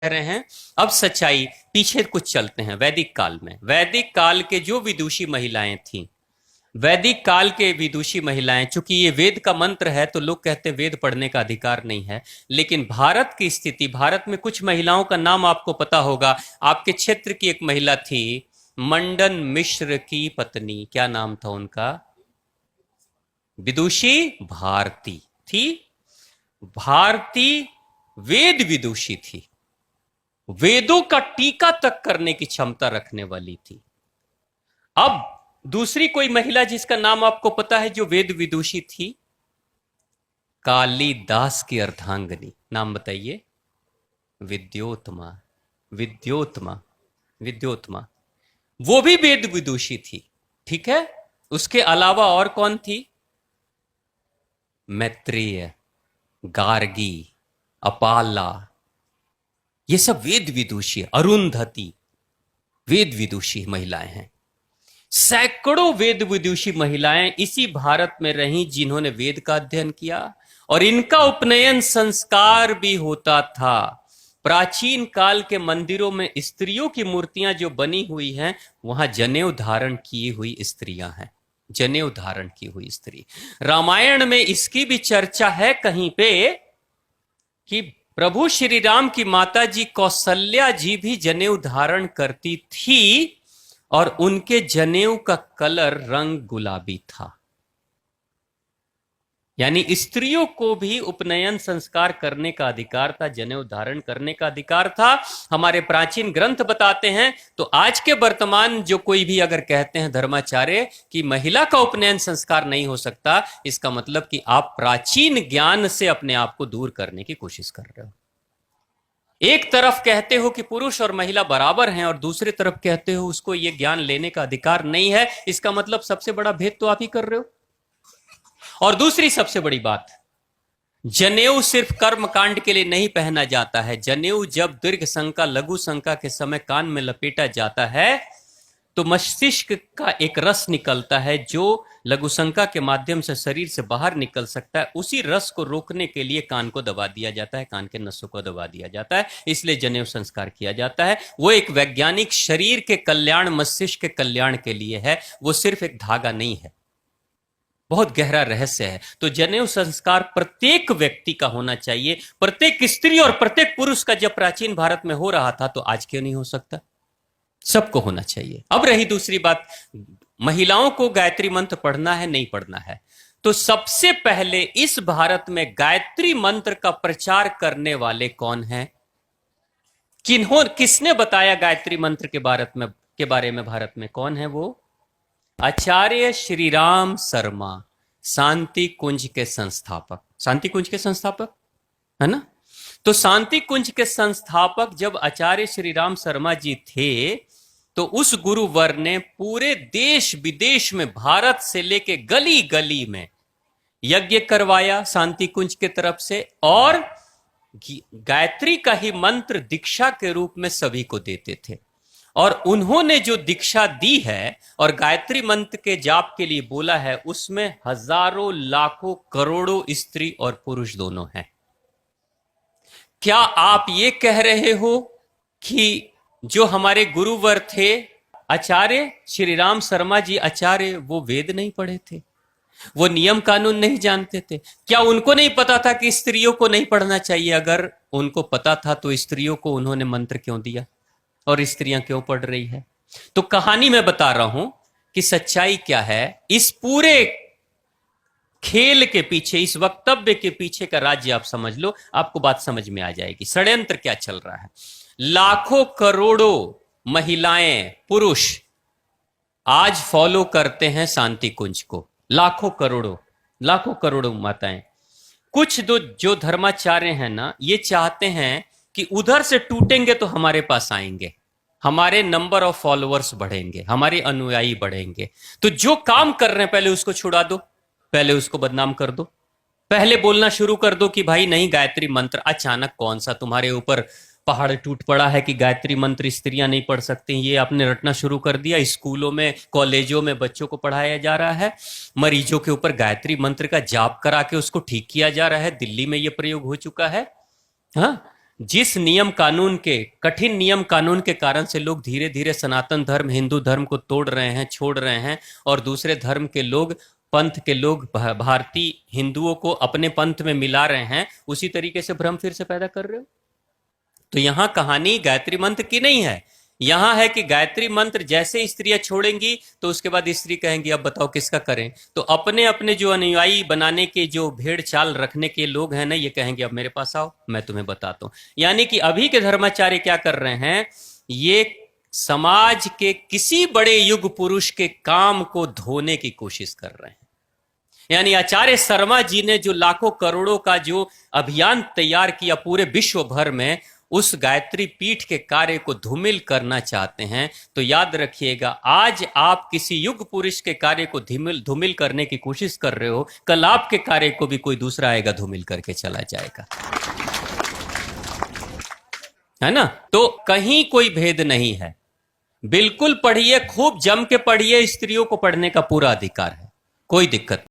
रहे हैं। अब सच्चाई पीछे कुछ चलते हैं वैदिक काल में। वैदिक काल के जो विदुषी महिलाएं थीं, वैदिक काल के विदुषी महिलाएं, चूंकि ये वेद का मंत्र है तो लोग कहते हैं वेद पढ़ने का अधिकार नहीं है, लेकिन भारत की स्थिति, भारत में कुछ महिलाओं का नाम आपको पता होगा। आपके क्षेत्र की एक महिला थी, मंडन मिश्र की पत्नी, क्या नाम था उनका? विदुषी भारती थी। भारती वेद विदुषी थी, वेदों का टीका तक करने की क्षमता रखने वाली थी। अब दूसरी कोई महिला जिसका नाम आपको पता है जो वेद विदुषी थी, कालिदास की अर्धांगिनी, नाम बताइए? विद्योत्मा। विद्योत्मा, विद्योत्मा, वो भी वेद विदुषी थी। ठीक है, उसके अलावा और कौन थी? मैत्रेय, गार्गी, अपाला, ये सब वेद विदुषी। अरुंधति वेद विदुषी महिलाएं हैं। सैकड़ों वेद विदुषी महिलाएं इसी भारत में रहीं जिन्होंने वेद का अध्ययन किया, और इनका उपनयन संस्कार भी होता था। प्राचीन काल के मंदिरों में स्त्रियों की मूर्तियां जो बनी हुई हैं, वहां जनेऊ धारण की हुई स्त्रियां हैं, जनेऊ धारण की हुई स्त्री। रामायण में इसकी भी चर्चा है कहीं पे कि प्रभु श्री राम की माता जी कौशल्या जी भी जनेऊ धारण करती थी, और उनके जनेऊ का कलर रंग गुलाबी था। यानी स्त्रियों को भी उपनयन संस्कार करने का अधिकार था, जनेऊ धारण करने का अधिकार था। हमारे प्राचीन ग्रंथ बताते हैं। तो आज के वर्तमान जो कोई भी अगर कहते हैं धर्माचार्य कि महिला का उपनयन संस्कार नहीं हो सकता, इसका मतलब कि आप प्राचीन ज्ञान से अपने आप को दूर करने की कोशिश कर रहे हो। एक तरफ कहते हो कि पुरुष और महिला बराबर हैं, और दूसरी तरफ कहते हो उसको यह ज्ञान लेने का अधिकार नहीं है। इसका मतलब सबसे बड़ा भेद तो आप ही कर रहे हो। और दूसरी सबसे बड़ी बात, जनेऊ सिर्फ कर्म कांड के लिए नहीं पहना जाता है। जनेऊ जब दीर्घ शंका, लघु शंका के समय कान में लपेटा जाता है तो मस्तिष्क का एक रस निकलता है जो लघु शंका के माध्यम से शरीर से बाहर निकल सकता है। उसी रस को रोकने के लिए कान को दबा दिया जाता है, कान के नसों को दबा दिया जाता है, इसलिए जनेऊ संस्कार किया जाता है। वो एक वैज्ञानिक शरीर के कल्याण, मस्तिष्क के कल्याण के लिए है, वो सिर्फ एक धागा नहीं है, बहुत गहरा रहस्य है। तो जनेऊ संस्कार प्रत्येक व्यक्ति का होना चाहिए, प्रत्येक स्त्री और प्रत्येक पुरुष का। जब प्राचीन भारत में हो रहा था तो आज क्यों नहीं हो सकता? सबको होना चाहिए। अब रही दूसरी बात, महिलाओं को गायत्री मंत्र पढ़ना है नहीं पढ़ना है, तो सबसे पहले इस भारत में गायत्री मंत्र का प्रचार करने वाले कौन हैं? किसने बताया गायत्री मंत्र के बारे में भारत में? कौन है वो? आचार्य श्री राम शर्मा, शांति कुंज के संस्थापक। शांति कुंज के संस्थापक है ना? तो शांति कुंज के संस्थापक जब आचार्य श्री राम शर्मा जी थे, तो उस गुरुवर ने पूरे देश विदेश में, भारत से लेके गली गली में यज्ञ करवाया शांति कुंज के तरफ से, और गायत्री का ही मंत्र दीक्षा के रूप में सभी को देते थे। और उन्होंने जो दीक्षा दी है और गायत्री मंत्र के जाप के लिए बोला है, उसमें हजारों, लाखों, करोड़ों स्त्री और पुरुष दोनों हैं। क्या आप ये कह रहे हो कि जो हमारे गुरुवर थे आचार्य श्री राम शर्मा जी आचार्य, वो वेद नहीं पढ़े थे, वो नियम कानून नहीं जानते थे? क्या उनको नहीं पता था कि स्त्रियों को नहीं पढ़ना चाहिए? अगर उनको पता था तो स्त्रियों को उन्होंने मंत्र क्यों दिया, और स्त्रियां क्यों पढ़ रही है? तो कहानी मैं बता रहा हूं कि सच्चाई क्या है। इस पूरे खेल के पीछे, इस वक्तव्य के पीछे का राज्य आप समझ लो, आपको बात समझ में आ जाएगी, षड्यंत्र क्या चल रहा है। लाखों करोड़ों महिलाएं, पुरुष आज फॉलो करते हैं शांति कुंज को, लाखों करोड़ों माताएं। कुछ जो धर्माचार्य हैं ना, ये चाहते हैं कि उधर से टूटेंगे तो हमारे पास आएंगे, हमारे नंबर ऑफ फॉलोअर्स बढ़ेंगे, हमारे अनुयायी बढ़ेंगे। तो जो काम कर रहे हैं पहले उसको छुड़ा दो, पहले उसको बदनाम कर दो, पहले बोलना शुरू कर दो कि भाई नहीं, गायत्री मंत्र। अचानक कौन सा तुम्हारे ऊपर पहाड़ टूट पड़ा है कि गायत्री मंत्र स्त्रियां नहीं पढ़ सकती? ये आपने रटना शुरू कर दिया। स्कूलों में, कॉलेजों में बच्चों को पढ़ाया जा रहा है, मरीजों के ऊपर गायत्री मंत्र का जाप करा के उसको ठीक किया जा रहा है। दिल्ली में ये प्रयोग हो चुका है। हाँ, जिस नियम कानून के, कठिन नियम कानून के कारण से लोग धीरे धीरे सनातन धर्म, हिंदू धर्म को तोड़ रहे हैं, छोड़ रहे हैं, और दूसरे धर्म के लोग, पंथ के लोग भारतीय हिंदुओं को अपने पंथ में मिला रहे हैं, उसी तरीके से भ्रम फिर से पैदा कर रहे हो। तो यहां कहानी गायत्री मंत्र की नहीं है, यहां है कि गायत्री मंत्र जैसे स्त्रियां छोड़ेंगी तो उसके बाद स्त्री कहेंगी अब बताओ किसका करें। तो अपने अपने जो अनुयायी बनाने के, जो भेड़ चाल रखने के लोग हैं ना, ये कहेंगे अब मेरे पास आओ, मैं तुम्हें बताता हूं। यानी कि अभी के धर्माचार्य क्या कर रहे हैं, ये समाज के किसी बड़े युग पुरुष के काम को धोने की कोशिश कर रहे हैं। यानी आचार्य शर्मा जी ने जो लाखों करोड़ों का जो अभियान तैयार किया पूरे विश्व भर में, उस गायत्री पीठ के कार्य को धूमिल करना चाहते हैं। तो याद रखिएगा, आज आप किसी युग पुरुष के कार्य को धूमिल करने की कोशिश कर रहे हो, कल आपके कार्य को भी कोई दूसरा आएगा धूमिल करके चला जाएगा, है ना। तो कहीं कोई भेद नहीं है, बिल्कुल पढ़िए, खूब जम के पढ़िए, स्त्रियों को पढ़ने का पूरा अधिकार है, कोई दिक्कत नहीं।